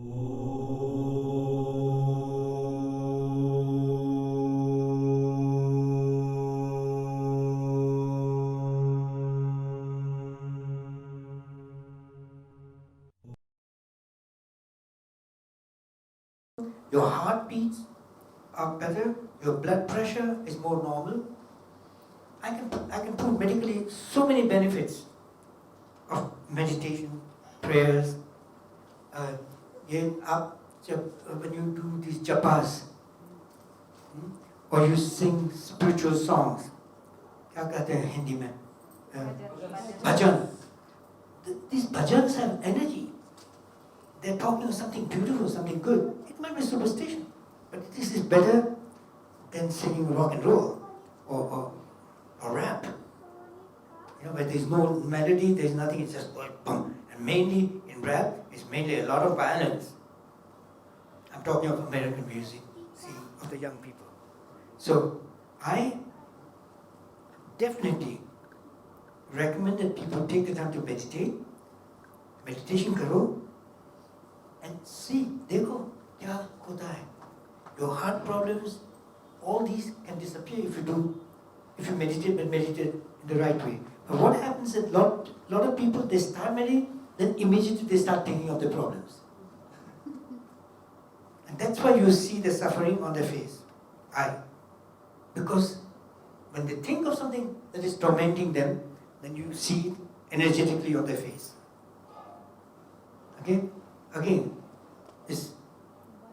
Your heartbeats are better, your blood pressure is more normal. I can prove medically so many benefits of meditation, prayers. Uh, when you do these japas, or you sing spiritual songs, क्या कहते हैं हिंदी में? Bhajan. These bhajans have energy. They're talking of something beautiful, something good. It might be superstition, but this is better than singing rock and roll or rap. Where there's no melody, there's nothing, it's just like boom. And mainly in rap, it's mainly a lot of violence. I'm talking of American music, see, of the young people. So I definitely recommend that people take the time to meditate. Meditation karo, and see, dekho, kya hota hai. Your heart problems, all these can disappear if you meditate, but meditate in the right way. But what happens is lot of people, they start meditating, then immediately they start thinking of their problems. And that's why you see the suffering on their face. Because when they think of something that is tormenting them, then you see it energetically on their face. Okay? Again, this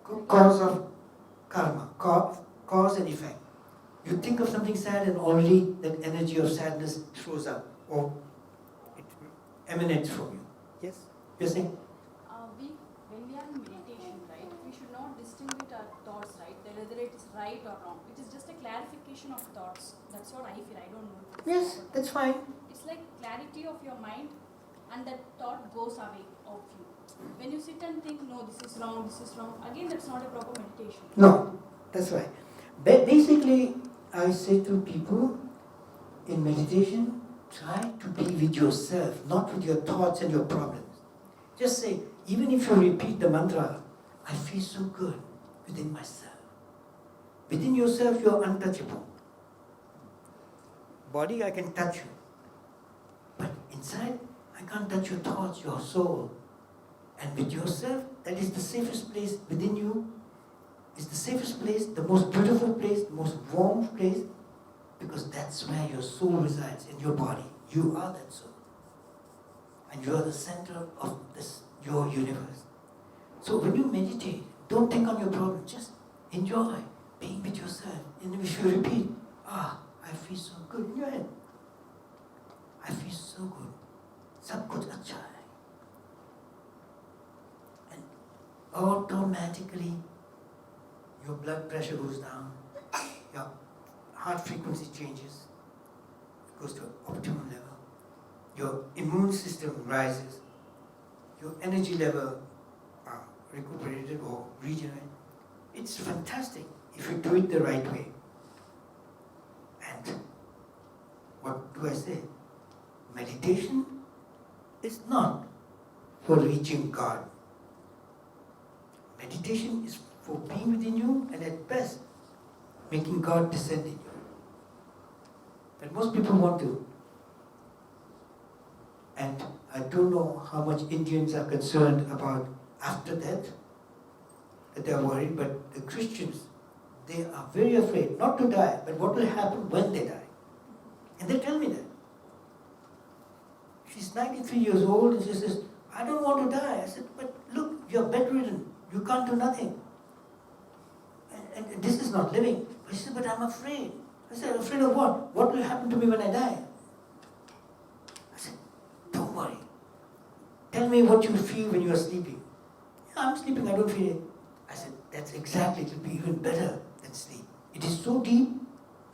cause of karma, cause and effect. You think of something sad and already that energy of sadness shows up or it emanates from you. Yes? You're saying? When we are in meditation, right, we should not distinguish our thoughts, right, whether it is right or wrong. It is just a clarification of thoughts. That's what I feel. I don't know. Yes, that's fine. It's like clarity of your mind, and that thought goes away of you. When you sit and think, no, this is wrong, again, that's not a proper meditation. No, that's right. Basically, I say to people in meditation, try to be with yourself, not with your thoughts and your problems. Just say, even if you repeat the mantra, I feel so good within myself. Within yourself, you are untouchable. Body, I can touch you. But inside, I can't touch your thoughts, your soul. And with yourself, that is the safest place within you. It's the safest place, the most beautiful place, the most warm place, because that's where your soul resides, in your body. You are that soul. And you are the center of your universe. So when you meditate, don't think on your problem, just enjoy being with yourself. And if you repeat, I feel so good in your head. I feel so good. Sab kuch acha hai. And automatically, your blood pressure goes down, your heart frequency changes, it goes to an optimum level, your immune system rises, your energy level recuperated or regenerated. It's fantastic if you do it the right way. And what do I say? Meditation is not for reaching God. Meditation is for being within you and at best making God descend in you. But most people want to. And I don't know how much Indians are concerned about after death, that they are worried, but the Christians, they are very afraid not to die, but what will happen when they die. And they tell me that. She's 93 years old and she says, I don't want to die. I said, but look, you're bedridden. You can't do nothing. And this is not living. But she said, but I'm afraid. I said, afraid of what? What will happen to me when I die? I said, don't worry. Tell me what you feel when you are sleeping. Yeah, I'm sleeping, I don't feel it. I said, that's exactly, it will be even better than sleep. It is so deep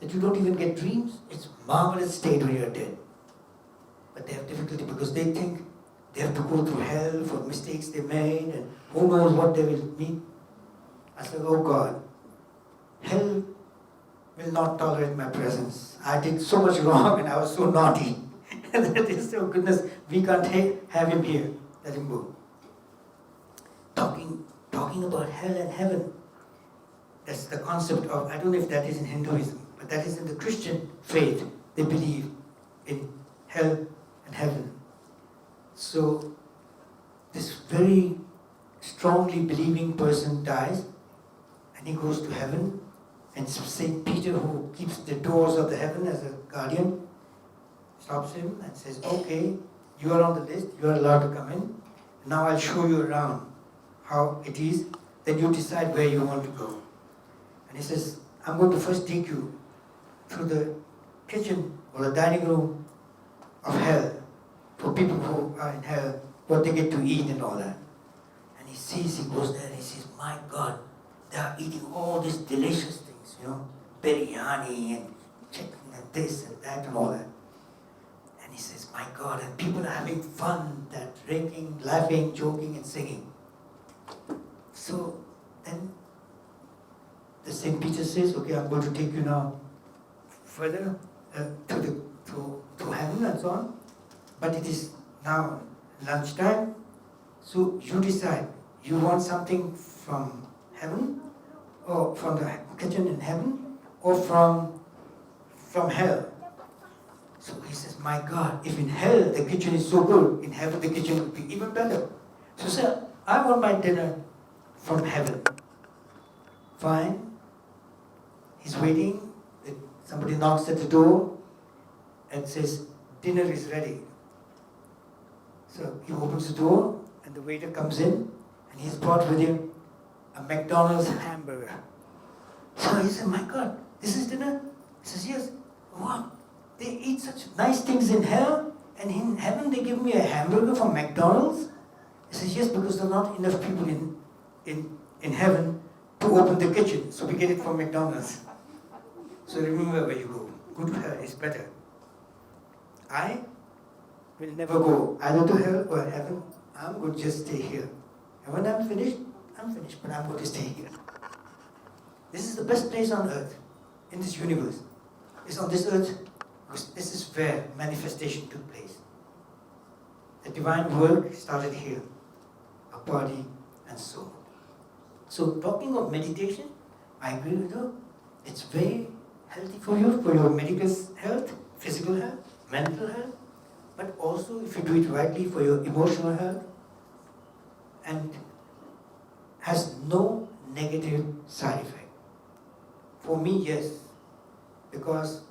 that you don't even get dreams. It's a marvelous state when you're dead. But they have difficulty because they think they have to go through hell for mistakes they made and who knows what they will meet. I said, oh God, hell will not tolerate my presence. I did so much wrong and I was so naughty. And that is, oh goodness, we can't have him here. Let him go. Talking talking about hell and heaven. That's the concept of, I don't know if that is in Hinduism, but that is in the Christian faith. They believe in hell and heaven. So this very strongly believing person dies and he goes to heaven, and St. Peter, who keeps the doors of the heaven as a guardian, stops him and says, okay, you are on the list, you are allowed to come in. Now I'll show you around how it is, then you decide where you want to go. And he says, I'm going to first take you through the kitchen or the dining room of hell, for people who are in hell, what they get to eat and all that. And he goes there and he says, my God, they are eating all these delicious things, biryani and chicken and this and that and all that. And he says, my God, and people are having fun, they're drinking, laughing, joking and singing. So then the St. Peter says, okay, I'm going to take you now further to heaven and so on. But it is now lunchtime, so you decide, you want something from heaven, or from the kitchen in heaven, or from hell. So he says, my God, if in hell the kitchen is so good, in heaven the kitchen would be even better. So sir, I want my dinner from heaven. Fine. He's waiting. Somebody knocks at the door and says, dinner is ready. So he opens the door and the waiter comes in and he's brought with him a McDonald's hamburger. So he said, my God, this is dinner? He says, yes. What? They eat such nice things in hell, and in heaven they give me a hamburger from McDonald's? He says, yes, because there are not enough people in heaven to open the kitchen, so we get it from McDonald's. So remember where you go. Go to hell is better. I will never go either to hell or heaven. I'm going to just stay here. And when I'm finished, but I'm going to stay here. This is the best place on earth, in this universe. It's on this earth because this is where manifestation took place. The divine work started here, a body and soul. So talking of meditation, I agree with you. It's very healthy for you, for your medical health, physical health, mental health, but also if you do it rightly for your emotional health, and has no negative side effect. For me, yes, because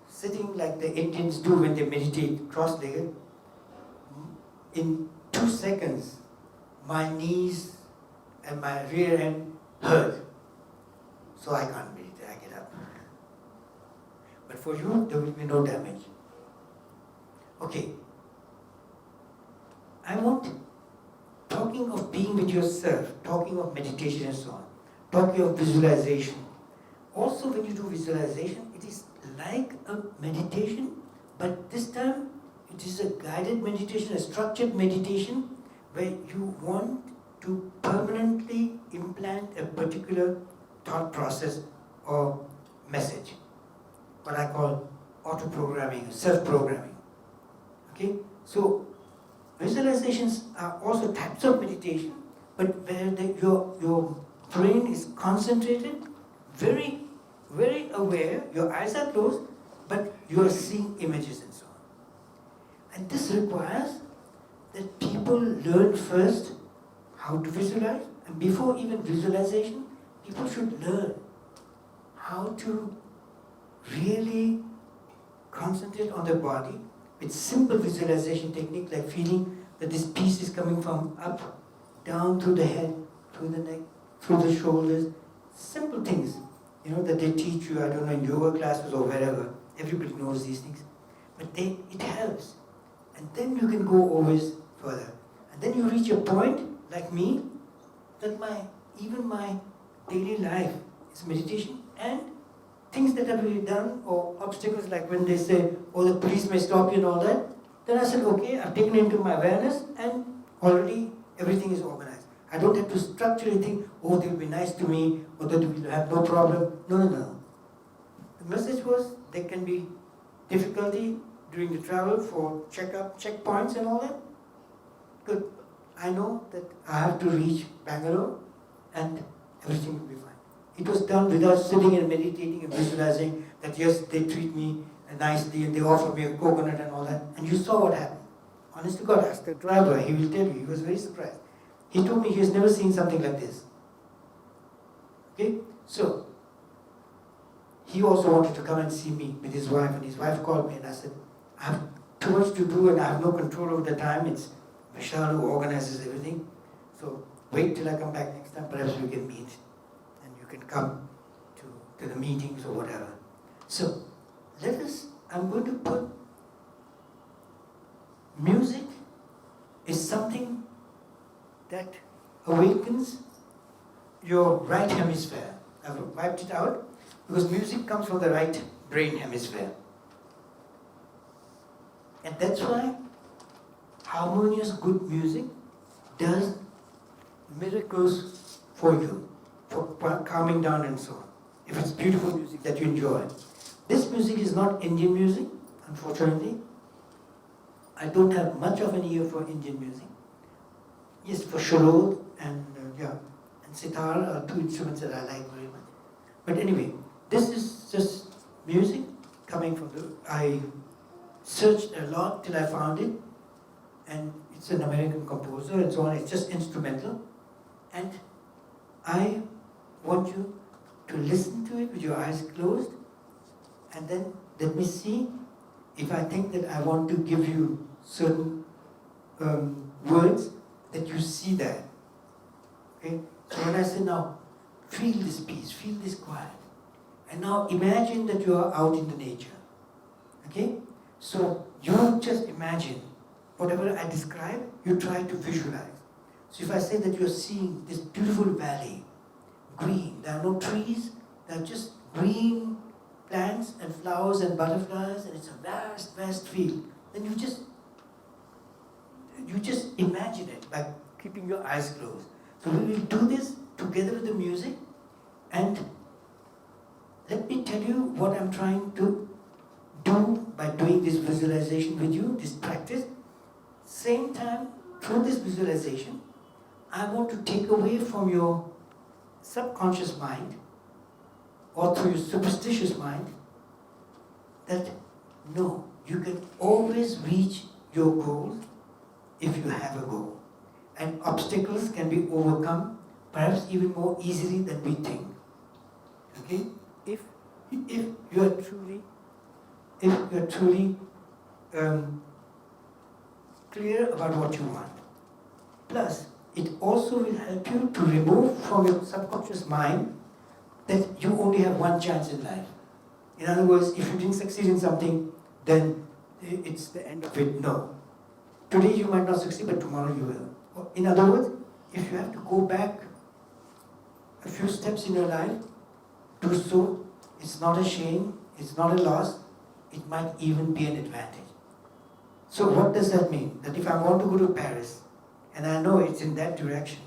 sitting like the Indians do when they meditate cross-legged, in 2 seconds, my knees and my rear end hurt. So I can't meditate, I get up. But for you, there will be no damage. Okay. I want, talking of being with yourself, talking of meditation and so on, talking of visualization. Also when you do visualization, it is like a meditation, but this time it is a guided meditation, a structured meditation, where you want to permanently implant a particular thought process or message, what I call auto-programming, self-programming. Okay, so visualizations are also types of meditation, but where your brain is concentrated, very, very aware, your eyes are closed, but you are seeing images and so on. And this requires that people learn first how to visualize, and before even visualization, people should learn how to really concentrate on their body with simple visualization technique, like feeling that this piece is coming from up, down through the head, through the neck, through the shoulders. Simple things, that they teach you, I don't know, in yoga classes or wherever. Everybody knows these things. But it helps. And then you can go always further. And then you reach a point, like me, that even my daily life is meditation, and things that have been done, or obstacles like when they say, oh, the police may stop you and all that, then I said, okay, I've taken it into my awareness and already everything is organized. I don't have to structurally think, oh, they'll be nice to me, or that we'll have no problem. No. The message was, there can be difficulty during the travel for checkpoints and all that. Good. I know that I have to reach Bangalore and everything will be fine. It was done without sitting and meditating and visualizing that yes, they treat me nicely and they offer me a coconut and all that. And you saw what happened. Honest to God, ask the driver, he will tell you, he was very surprised. He told me he has never seen something like this. Okay? So, he also wanted to come and see me with his wife, and his wife called me and I said, I have too much to do and I have no control over the time. It's Vishal who organizes everything. So wait till I come back next time, perhaps we can meet and you can come to the meetings or whatever. So I'm going to put music is something that awakens your right hemisphere. I've wiped it out because music comes from the right brain hemisphere. And that's why harmonious, good music does miracles for you, for calming down and so on. If it's beautiful music that you enjoy. This music is not Indian music, unfortunately. I don't have much of an ear for Indian music. Yes, for sharod and sitar are two instruments that I like very much. But anyway, this is just music coming from I searched a lot till I found it, and it's an American composer and so on. It's just instrumental, and I want you to listen to it with your eyes closed, and then let me see if I think that I want to give you certain words that you see that. Okay? So when I say now, feel this peace, feel this quiet, and now imagine that you are out in the nature. Okay? So you just imagine whatever I describe, you try to visualize. So if I say that you're seeing this beautiful valley, green, there are no trees, there are just green plants and flowers and butterflies, and it's a vast, vast field. Then you just imagine it by keeping your eyes closed. So we will do this together with the music, and let me tell you what I'm trying to do by doing this visualization with you, this practice. Same time, through this visualization, I want to take away from your subconscious mind or through your superstitious mind that no, you can always reach your goal if you have a goal. And obstacles can be overcome perhaps even more easily than we think. Okay? If you are truly clear about what you want. Plus, it also will help you to remove from your subconscious mind that you only have one chance in life. In other words, if you didn't succeed in something, then it's the end of it. No. Today you might not succeed, but tomorrow you will. In other words, if you have to go back a few steps in your life, do so. It's not a shame, it's not a loss, it might even be an advantage. So what does that mean? That if I want to go to Paris, and I know it's in that direction,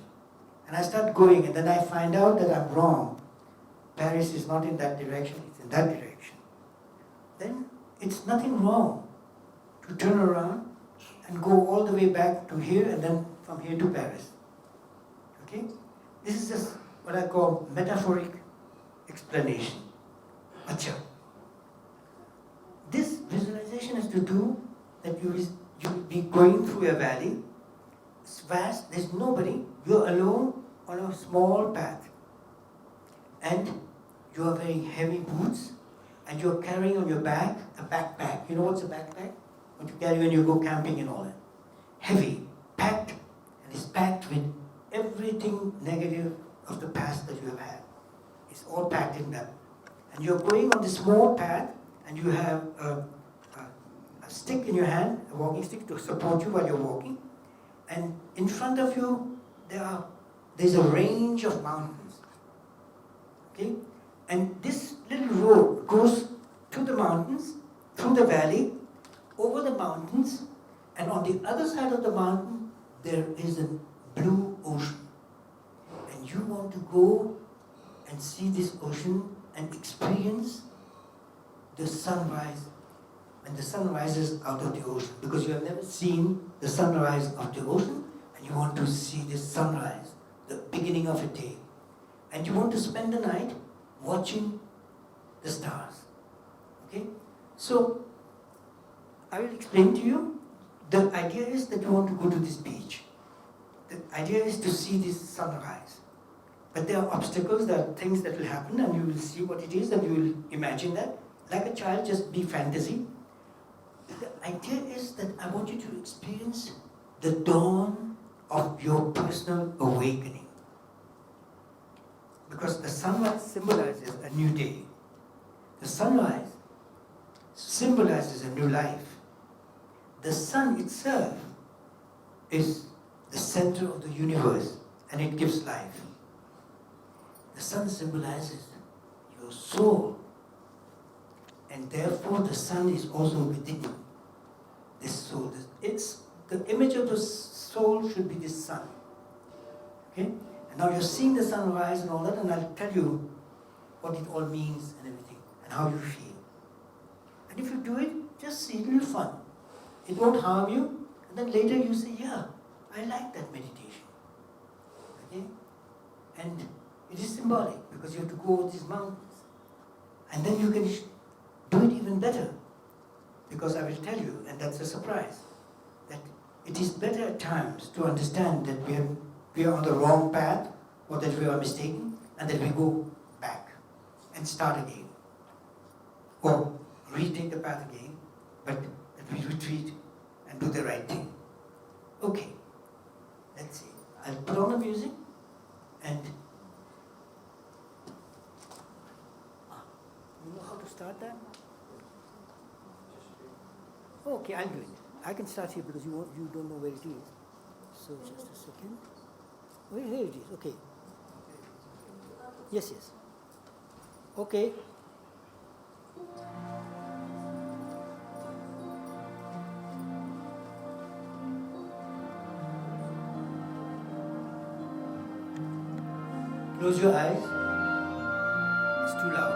and I start going, and then I find out that I'm wrong, Paris is not in that direction, it's in that direction, then it's nothing wrong to turn around and go all the way back to here, and then from here to Paris. Okay? This is just what I call metaphoric explanation. Acha. This visualization has to do that you will be going through a valley. It's vast, there's nobody, you're alone on a small path. And you are wearing heavy boots, and you're carrying on your back a backpack. You know what's a backpack? What you carry when you go camping and all that. Heavy, packed, and it's packed with everything negative of the past that you have had. It's all packed in that. And you're going on this small path, and you have a stick in your hand, a walking stick to support you while you're walking. And in front of you, there's a range of mountains. Okay? And this little road goes to the mountains, through the valley, over the mountains, and on the other side of the mountain, there is a blue ocean. And you want to go and see this ocean and experience the sunrise when the sun rises out of the ocean, because you have never seen the sunrise of the ocean, and you want to see this sunrise, the beginning of a day. And you want to spend the night watching the stars. Okay? So, I will explain to you. The idea is that you want to go to this beach. The idea is to see this sunrise. But there are obstacles, there are things that will happen, and you will see what it is, and you will imagine that. Like a child, just be fantasy. The idea is that I want you to experience the dawn of your personal awakening. Because the sunrise symbolizes a new day. The sunrise symbolizes a new life. The sun itself is the center of the universe, and it gives life. The sun symbolizes your soul, and therefore the sun is also within you. This soul, it's the image of the soul should be this sun. Okay? And now you're seeing the sunrise and all that, and I'll tell you what it all means and everything, and how you feel. And if you do it, just see, it'll be fun. It won't harm you, and then later you say, yeah, I like that meditation. Okay? And it is symbolic, because you have to go over these mountains. And then you can do it even better. Because I will tell you, and that's a surprise, that it is better at times to understand that we are on the wrong path, or that we are mistaken, and that we go back and start again. Or retake the path again, but that we retreat and do the right thing. Okay, let's see. I'll put on the music, and you know how to start that? Okay, I'll do it. I can start here because you don't know where it is. So just a second. Oh, here it is. Okay. Yes, yes. Okay. Close your eyes. It's too loud.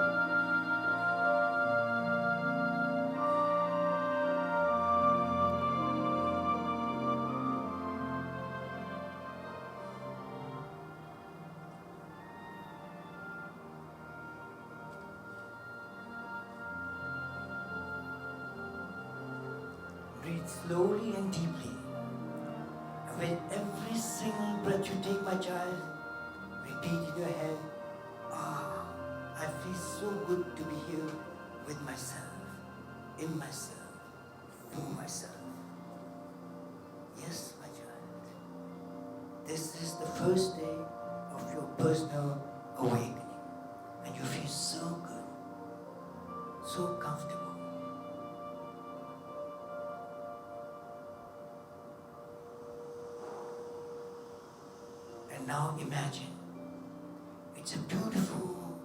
Breathe slowly and deeply. With every single breath you take, my child, repeat in your head, I feel so good to be here with myself, in myself, for myself. Yes, my child. This is the first day of your personal awakening. And you feel so good, so comfortable. And now imagine, it's a beautiful,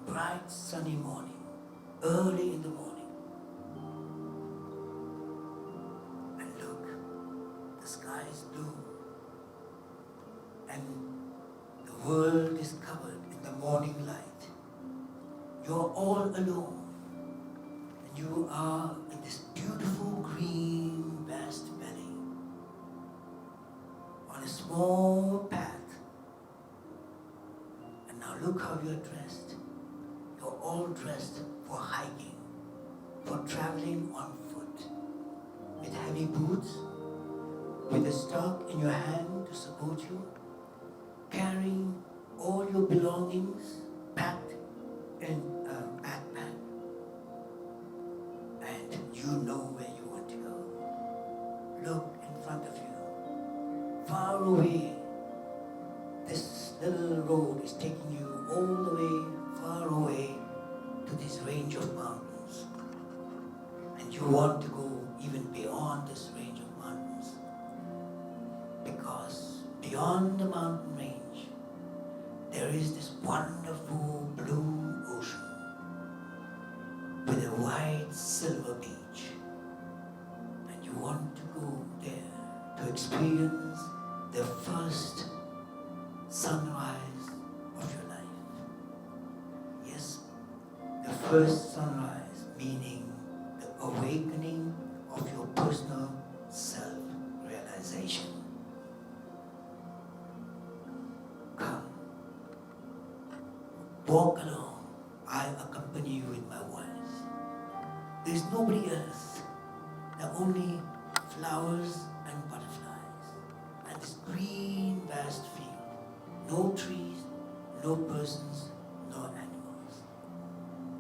bright, sunny morning, early in the morning. And look, the sky is blue, and the world is covered in the morning light. You're all alone, and you are in this beautiful green vast valley, on a small path. Look how you're dressed. You're all dressed for hiking, for traveling on foot, with heavy boots, with a stock in your hand to support you, carrying all your belongings packed in a backpack. And you know where you want to go. Look in front of you, far away. This little road is taking you all the way, far away, to this range of mountains. And you want to go even beyond this range of mountains. Because beyond the mountain range, there is this wonderful blue ocean with a wide silver beach. And you want to go there to experience the first sunrise of your life. Yes, the first sunrise, meaning the awakening of your personal self-realization. Come, walk along, I accompany you with my voice. There is nobody else. There are only flowers and butterflies and this green vast field. No trees, no persons, no animals.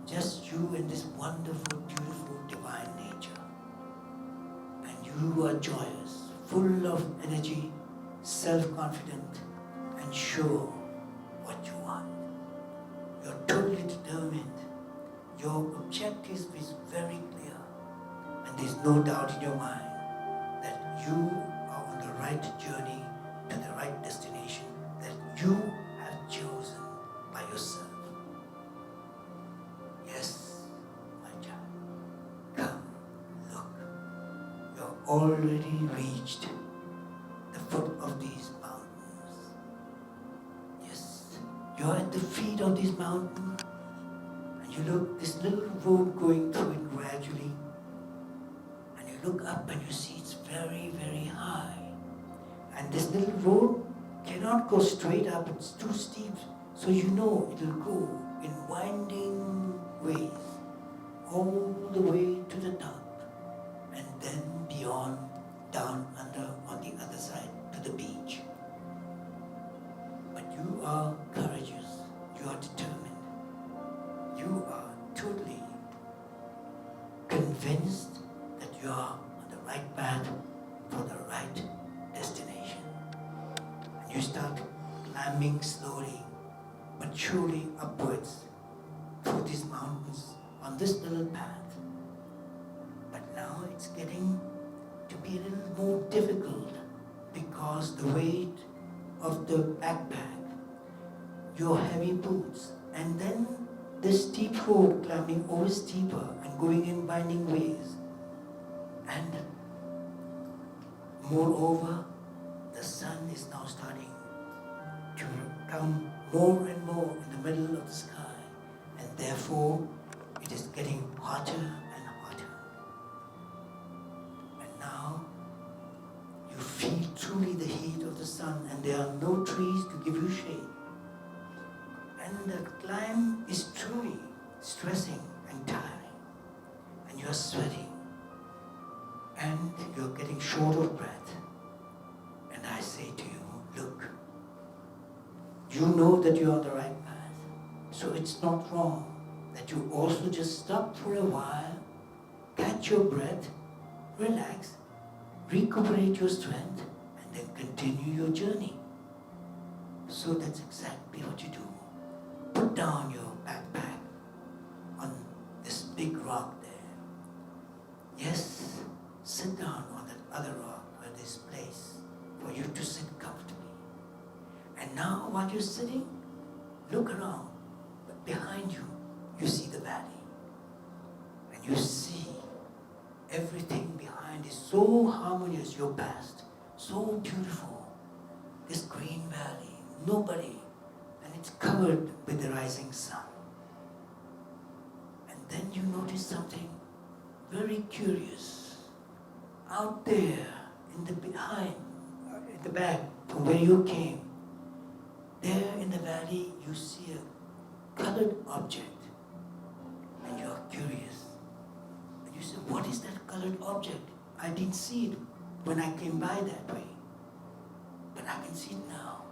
Just you and this wonderful, beautiful, divine nature. And you are joyous, full of energy, self-confident, and sure what you want. You're totally determined. Your objective is very clear. And there's no doubt in your mind that you are on the right journey to the right destination that you have chosen by yourself. Yes, my child. Come, look. You're already reached the foot of these mountains. Yes, you're at the feet of these mountains, and you look, this little road going through it gradually, and you look up and you see it's very, very high. And this little road cannot go straight up, it's too steep. So you know it'll go in winding ways, all the way to the top, and then beyond, down under on the other side to the beach. But you are courageous, you are determined, you are totally convinced that you are on the right path for the right destination. And you start climbing slowly but surely upwards through these mountains on this little path. But now it's getting to be a little more difficult because the weight of the backpack, your heavy boots, and then the steep road climbing over steeper and going in winding ways. And moreover, the sun is now starting to come more and more in the middle of the sky, and therefore it is getting hotter and hotter. And now you feel truly the heat of the sun, and there are no trees to give you shade. And the climb is truly stressing and tiring, and you're sweating, and you're getting short of breath. And I say to you, look, you know that you're on the right path, so it's not wrong that you also just stop for a while, catch your breath, relax, recuperate your strength, and then continue your journey. So that's exactly what you do. Put down your backpack on this big rock there. Yes, sit down on that other rock where there's place for you to sit comfortably. And now while you're sitting, look around. But behind you, you see the valley. And you see everything behind is so harmonious, your past, so beautiful. This green valley, nobody, and it's covered with the rising sun. And then you notice something very curious. Out there, in the behind, in the back, from where you came, there in the valley, you see a colored object, and you are curious. And you say, what is that colored object? I didn't see it when I came by that way, but I can see it now.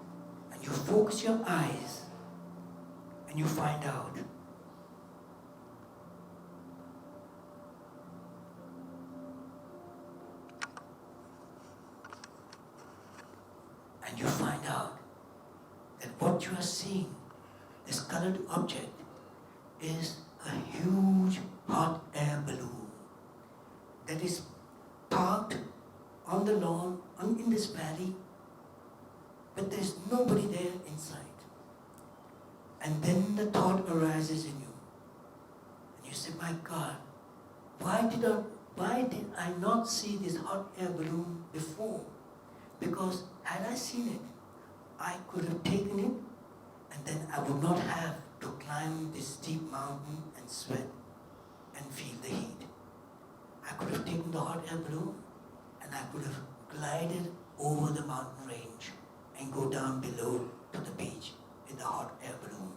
And you focus your eyes, and you find out. And you find out that what you are seeing, this colored object, is a huge hot air balloon that is parked on the lawn in this valley, but there's nobody there inside. And then the thought arises in you, and you say, my God, why did I not see this hot air balloon before? Because had I seen it, I could have taken it, and then I would not have to climb this steep mountain and sweat and feel the heat. I could have taken the hot air balloon, and I could have glided over the mountain range and go down below to the beach in the hot air balloon.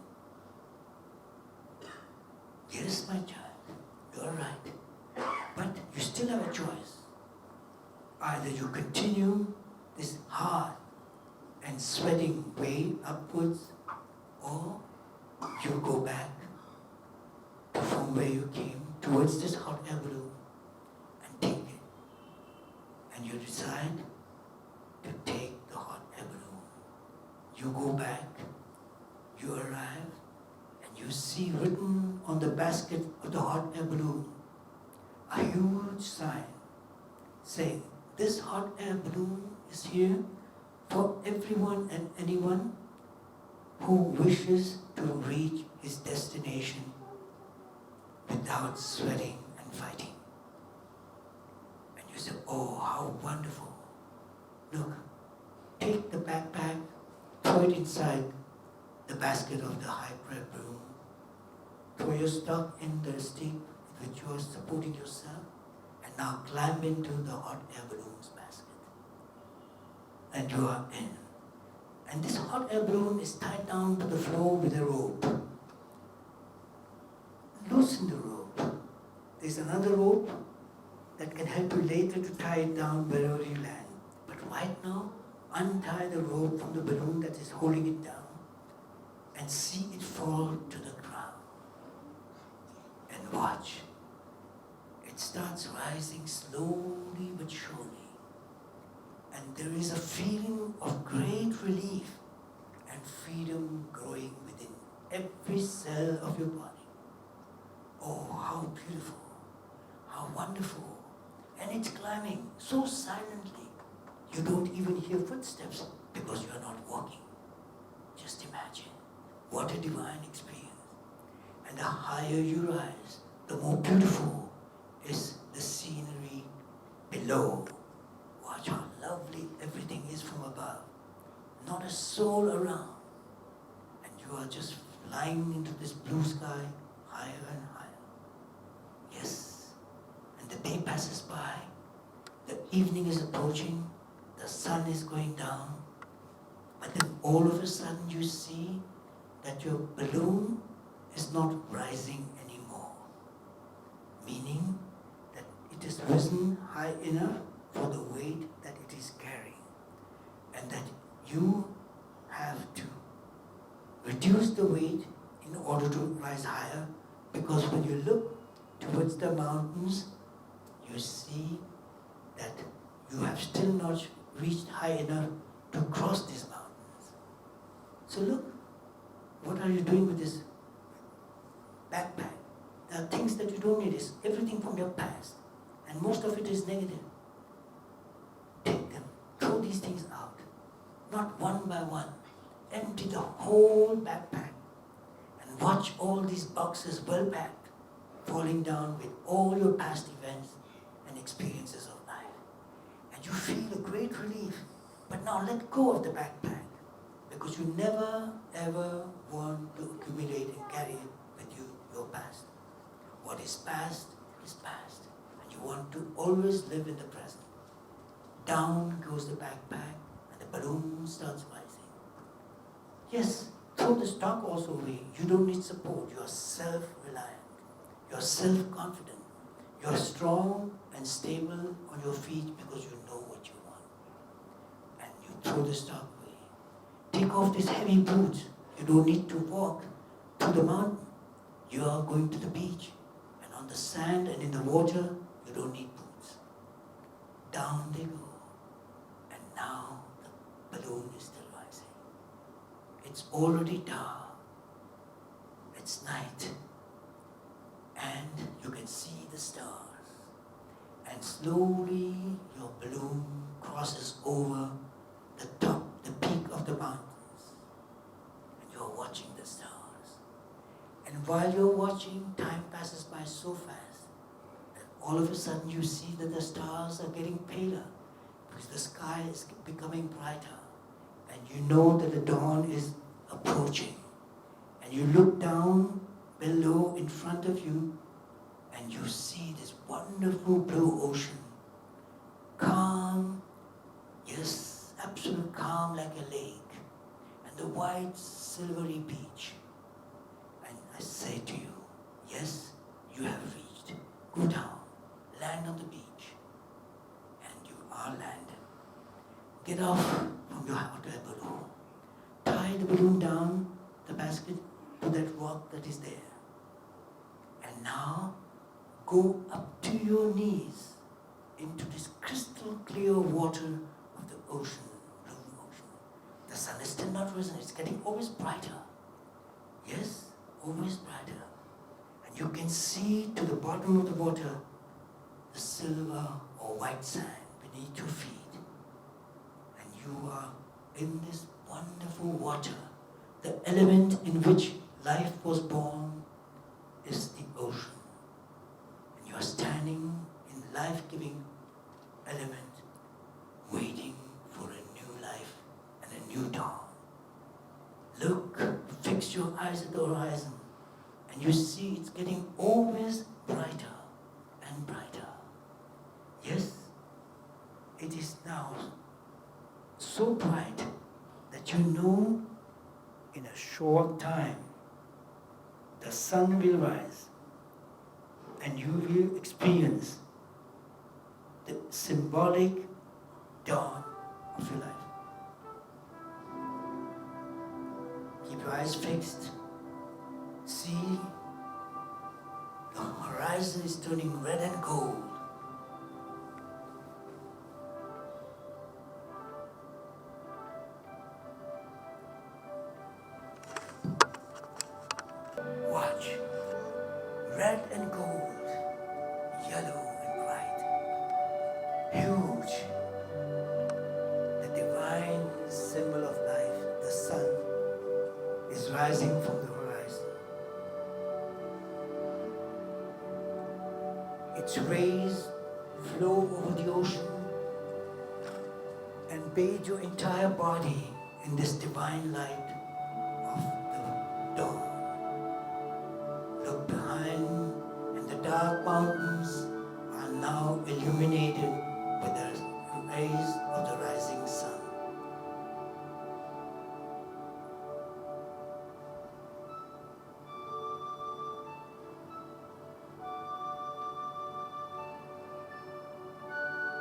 continue this hard and sweating way upwards, or you go back to from where you came towards this hot air balloon and take it. And you decide to take the hot air balloon. You go back, you arrive, and you see written on the basket of the hot air balloon a huge sign saying, this hot air balloon is here for everyone and anyone who wishes to reach his destination without sweating and fighting. And you say, oh, how wonderful. Look, take the backpack, throw it inside the basket of the high air balloon, throw your stuff in the stick with which you are supporting yourself, and now climb into the hot air balloon's basket. And you are in. And this hot air balloon is tied down to the floor with a rope. Loosen the rope. There's another rope that can help you later to tie it down wherever you land. But right now, untie the rope from the balloon that is holding it down and see it fall to the ground. And watch. It starts rising slowly but surely. And there is a feeling of great relief and freedom growing within every cell of your body. Oh, how beautiful, how wonderful. And it's climbing so silently, you don't even hear footsteps because you are not walking. Just imagine, what a divine experience. And the higher you rise, the more beautiful is the scenery below. Watch how lovely everything is from above. Not a soul around. And you are just flying into this blue sky higher and higher. Yes. And the day passes by. The evening is approaching. The sun is going down. But then all of a sudden you see that your balloon is not rising anymore. Meaning that it is risen high enough for the weight that it is carrying, and that you have to reduce the weight in order to rise higher, because when you look towards the mountains, you see that you have still not reached high enough to cross these mountains. So look, what are you doing with this backpack? There are things that you don't need. It's everything from your past, and most of it is negative. Take them, throw these things out, not one by one. Empty the whole backpack and watch all these boxes well packed, falling down with all your past events and experiences of life. And you feel a great relief. But now let go of the backpack, because you never ever want to accumulate and carry with you your past. What is past is past, and you want to always live in the present. Down goes the backpack, and the balloon starts rising. Yes, throw the stock also away. You don't need support. You are self-reliant. You are self-confident. You are strong and stable on your feet because you know what you want. And you throw the stock away. Take off these heavy boots. You don't need to walk to the mountain. You are going to the beach. And on the sand and in the water, you don't need boots. Down they go. And now the balloon is still rising. It's already dark. It's night. And you can see the stars. And slowly your balloon crosses over the top, the peak of the mountains. And you're watching the stars. And while you're watching, time passes by so fast that all of a sudden you see that the stars are getting paler because the sky is becoming brighter. And you know that the dawn is approaching. And you look down below in front of you and you see this wonderful blue ocean. Calm, yes, absolute calm like a lake. And the white silvery beach. And I say to you, yes, you have reached. Go down, land on the beach. And you are landed. get off from your hot air balloon. Tie the balloon down, the basket, to that rock that is there. And now go up to your knees into this crystal clear water of the ocean, blue ocean. The sun is still not risen, it's getting always brighter. Yes, always brighter. And you can see to the bottom of the water the silver or white sand beneath your feet. And you are in this wonderful water. The element in which life was born is the ocean. And you are standing in life-giving element, waiting for a new life and a new dawn. Look, fix your eyes at the horizon, and you see it's getting always brighter and brighter. Yes, it is now so bright that you know in a short time the sun will rise and you will experience the symbolic dawn of your life. Keep your eyes fixed. See, the horizon is turning red and gold. Watch. Red and gold, yellow and bright. Huge. The divine symbol of life, the sun, is rising from the horizon. Its rays flow over the ocean and bathe your entire body in this divine light of the dawn. Look behind, and the dark mountains are now illuminated by the rays of the rising sun.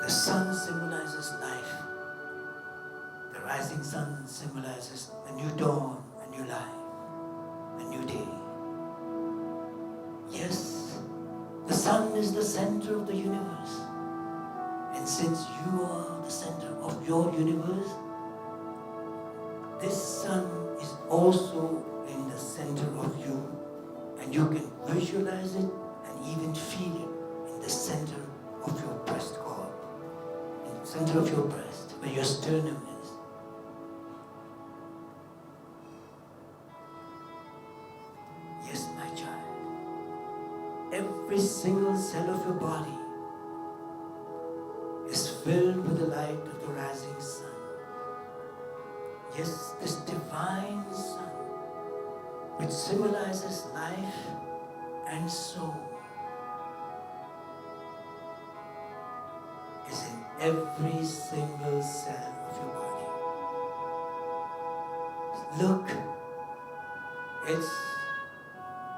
The sun symbolizes life. The rising sun symbolizes a new dawn, a new life, a new day. Yes, the sun is the center of the universe. And since you are the center of your universe, this sun is also in the center of you. And you can visualize it and even feel it in the center of your breast cord, in the center of your breast, where your sternum is. Yes, my child. Every single cell of your body is filled with the light of the rising sun. Yes, this divine sun, which symbolizes life and soul, is in every single cell of your body. Look, it's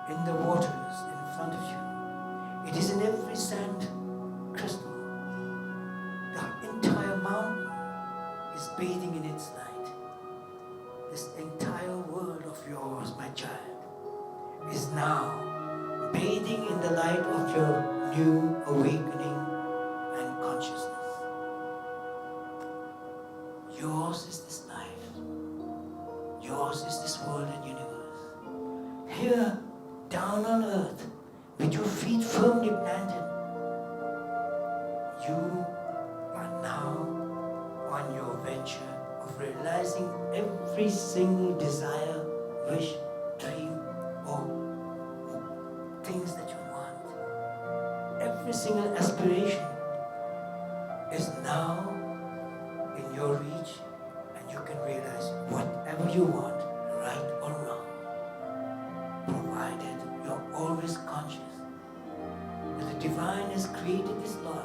in the waters in front of you. It is in every sand crystal. The entire mountain is bathing in its light. This entire world of yours, my child, is now bathing in the light of your new awakening and consciousness. Yours is this life. Yours is this world and universe. Here, down on earth, with your feet firmly planted, you are now on your venture of realizing every single desire, wish, dream, or things that you want. Every single aspiration is now in your reach, and you can realize whatever you want, right or wrong, provided you're always conscious that the divine has created this law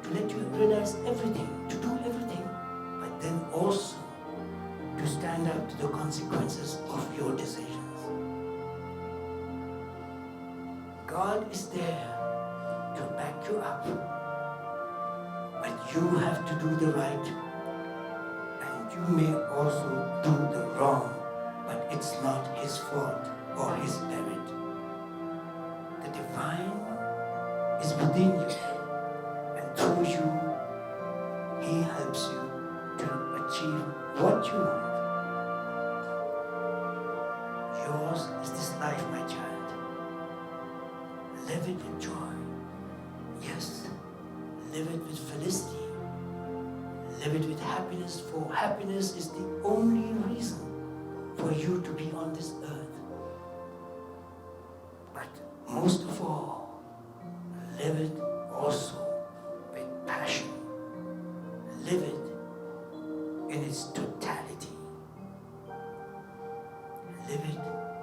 to let you realize everything, to do everything, but then also to stand up to the consequences of your decisions. God is there to back you up, but you have to do the right you may also do the wrong, but it's not his fault or his merit. The divine is within you, and through you, he helps you to achieve what you want. Yours is this life, my child. Live it with joy. Yes, live it with felicity. Live it with happiness, for happiness is the only reason for you to be on this earth. But most of all, live it also with passion. Live it in its totality. Live it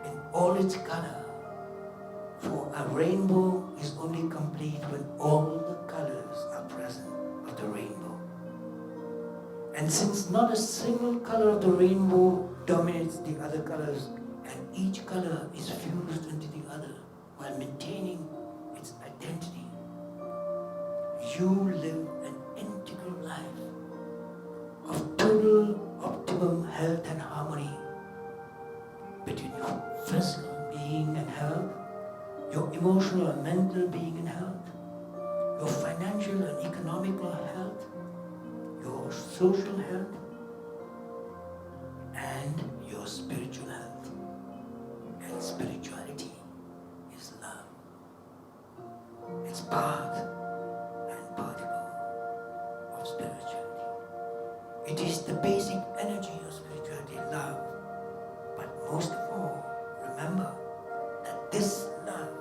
in all its color. For a rainbow is only complete when all the colors are present of the rainbow. And since not a single color of the rainbow dominates the other colors, and each color is fused into the other while maintaining its identity, you live an integral life of total optimum health and harmony between your physical being and health, your emotional and mental being and health, your financial and economical health, your social health, and your spiritual health. And spirituality is love. It's part and particle of spirituality. It is the basic energy of spirituality, love. But most of all, remember that this love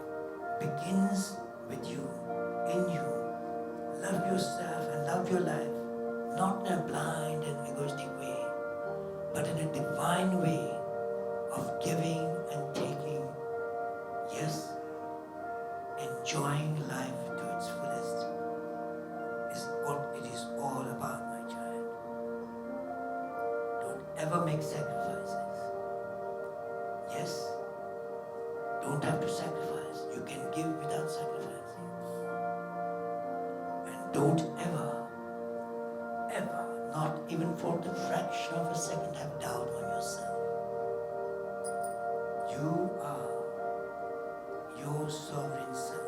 begins with you, in you. Love yourself and love your life, not in a blind and egoistic way, but in a divine way of giving and taking. Yes, enjoying life to its fullest is what it is all about, my child. Don't ever make sacrifices. Yes, don't have to sacrifice. You can give without sacrificing. And don't ever, not even for the fraction of a second, have doubt on yourself. You are your sovereign self.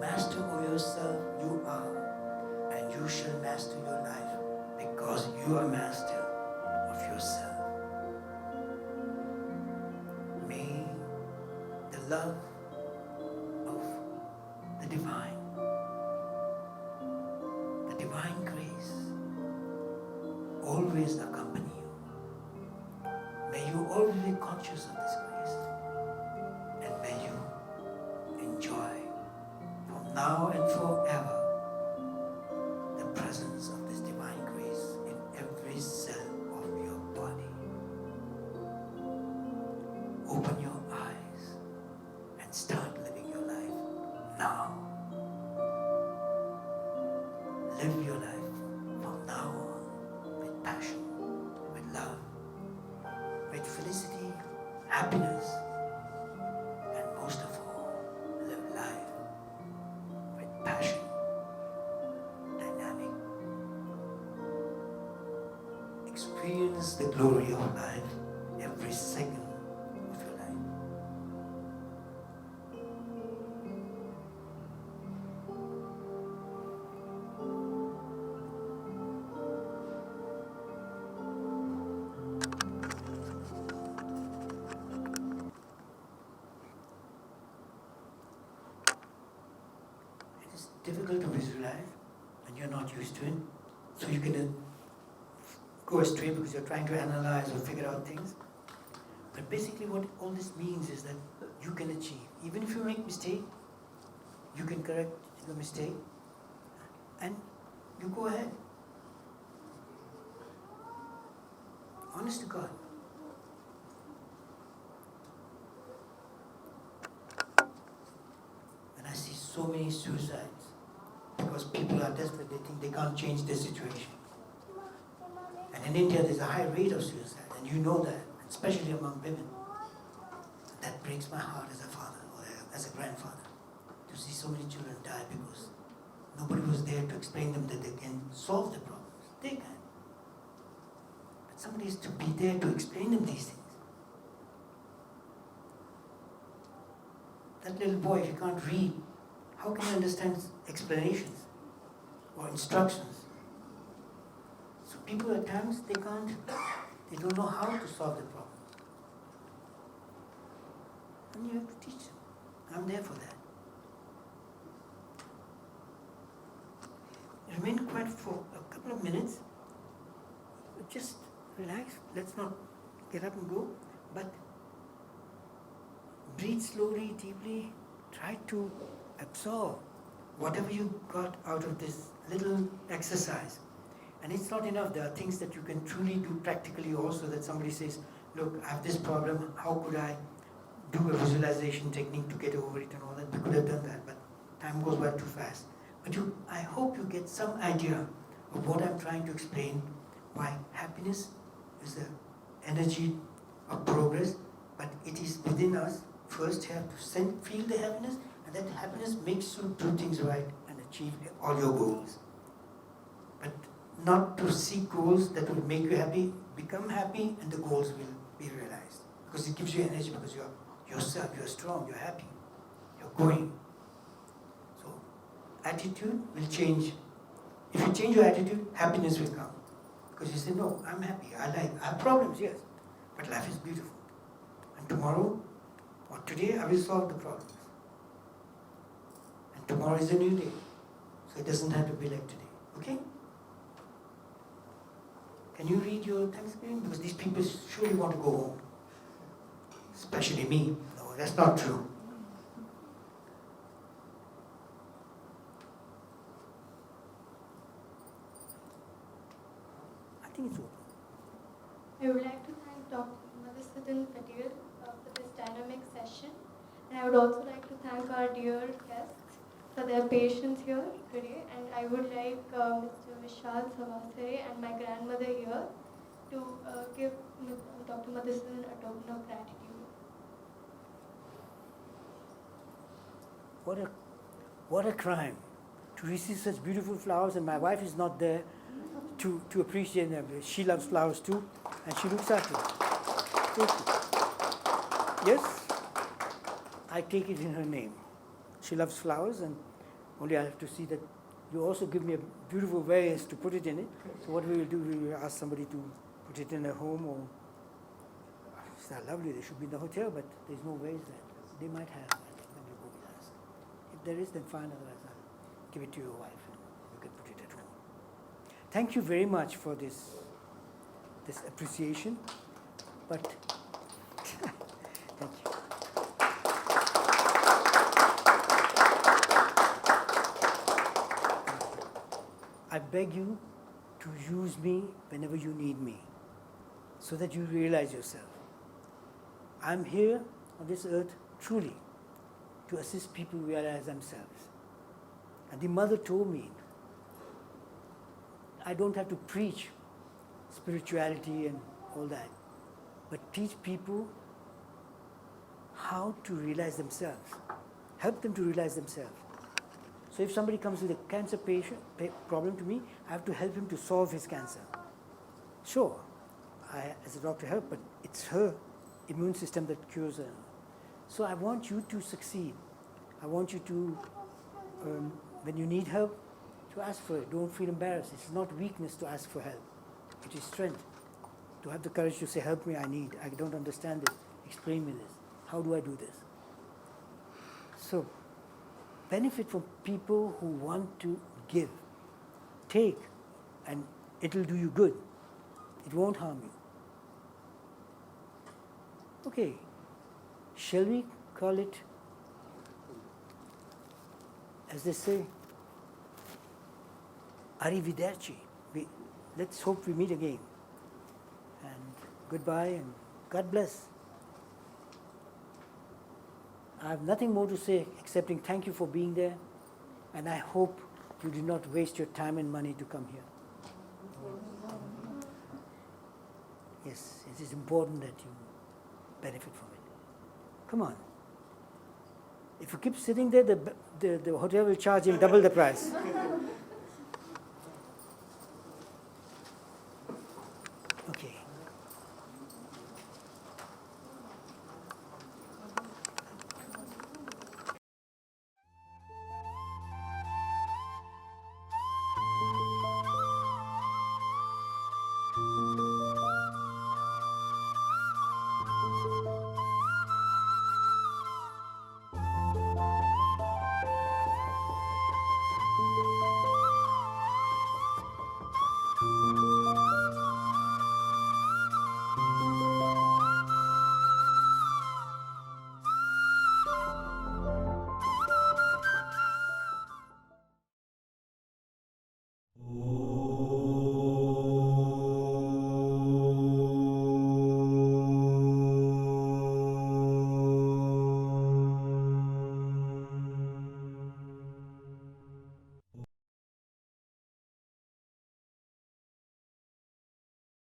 Master of yourself, you are, and you shall master your life because you are master of yourself. May the love of the divine grace always accompany you. May you always be conscious of this grace, and may you enjoy from now and forever the presence of this divine grace in every cell of your body. Open your eyes and start living your life now. Live your life from now on with passion, with love, with felicity, happiness, and most of all, live life with passion, dynamic. Experience the glory of life every second of your life. It's difficult to visualize when you're not used to it. So you can go astray because you're trying to analyze or figure out things. But basically what all this means is that you can achieve. Even if you make mistake, you can correct the mistake and you go ahead. Honest to God. And I see so many suicides because people are desperate, they think they can't change their situation. And in India there's a high rate of suicide, and you know that, especially among women. That breaks my heart as a father or as a grandfather to see so many children die because nobody was there to explain them that they can solve the problems. They can. somebody is to be there to explain them these things. That little boy, if he can't read, how can he understand explanations or instructions? So people at times, they don't know how to solve the problem. And you have to teach them. I'm there for that. Remain quiet for a couple of minutes. Just relax. Let's not get up and go. But breathe slowly, deeply. Try to absorb whatever you got out of this little exercise. And it's not enough. There are things that you can truly do practically also, that somebody says, look, I have this problem. How could I do a visualization technique to get over it and all that? We could have done that, but time goes by too fast. But I hope you get some idea of what I'm trying to explain, why happiness is the energy of progress, but it is within us. First you have to feel the happiness, and that happiness makes you do things right and achieve all your goals. But not to seek goals that will make you happy, become happy, and the goals will be realized. Because it gives you energy, because you're yourself, you're strong, you're happy, you're going. So attitude will change. If you change your attitude, happiness will come. Because you say, no, I'm happy, I have problems, yes, but life is beautiful. And tomorrow, or today, I will solve the problems. And tomorrow is a new day. So it doesn't have to be like today. Okay? Can you read your Thanksgiving? Because these people surely want to go home. Especially me. No, that's not true. I think it's open. I would like to thank Dr. Madhusudan Patel for this dynamic session. And I would also like to thank our dear guests for their patience here today. And I would like Mr. Vishal Savasare and my grandmother here to give Dr. Madhusudan a token of gratitude. What a crime to receive such beautiful flowers, and my wife is not there to appreciate them. She loves flowers too, and she looks after them. Yes, I take it in her name. She loves flowers, and only I have to see that you also give me a beautiful vase to put it in it. So what we will do, we will ask somebody to put it in a home, or it's not lovely, they should be in the hotel, but there's no vase there. They might have. There is, then fine, otherwise I'll give it to your wife and you can put it at home. Thank you very much for this appreciation, but thank you. I beg you to use me whenever you need me, so that you realize yourself. I'm here on this earth truly to assist people realize themselves. And the mother told me, I don't have to preach spirituality and all that, but teach people how to realize themselves, help them to realize themselves. So if somebody comes with a cancer problem to me, I have to help him to solve his cancer. Sure, I as a doctor help, but it's her immune system that cures her. So I want you to succeed. I want you to, when you need help, to ask for it. Don't feel embarrassed. It's not weakness to ask for help. It is strength. To have the courage to say, help me, I don't understand this. Explain me this. How do I do this? So, benefit from people who want to give. Take, and it'll do you good. It won't harm you. Okay. Shall we call it, as they say, arrivederci. Let's hope we meet again. And goodbye and God bless. I have nothing more to say excepting thank you for being there, and I hope you did not waste your time and money to come here. Yes, it is important that you benefit from it. Come on. If you keep sitting there, the hotel will charge him double the price.